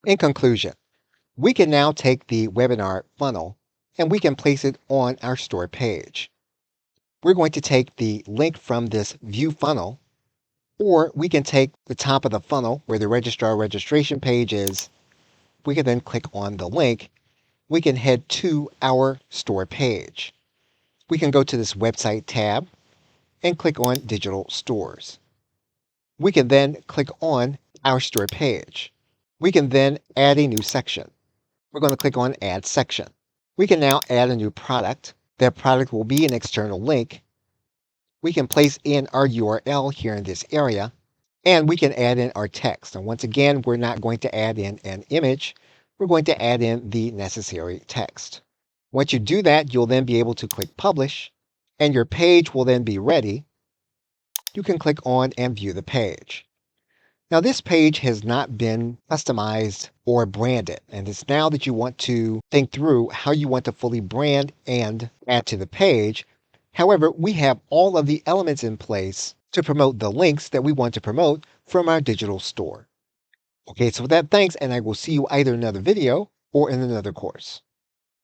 In conclusion, we can now take the webinar funnel and we can place it on our store page. We're going to take the link from this view funnel, or we can take the top of the funnel where the registrar registration page is. We can then click on the link. We can head to our store page. We can go to this website tab and click on digital stores. We can then click on our store page. We can then add a new section. We're going to click on add section. We can now add a new product. That product will be an external link. We can place in our URL here in this area, and we can add in our text. And once again, we're not going to add in an image. We're going to add in the necessary text. Once you do that, you'll then be able to click publish, and your page will then be ready. You can click on and view the page. Now this page has not been customized or branded, and it's now that you want to think through how you want to fully brand and add to the page. However, we have all of the elements in place to promote the links that we want to promote from our digital store. Okay, so with that, thanks, and I will see you either in another video or in another course.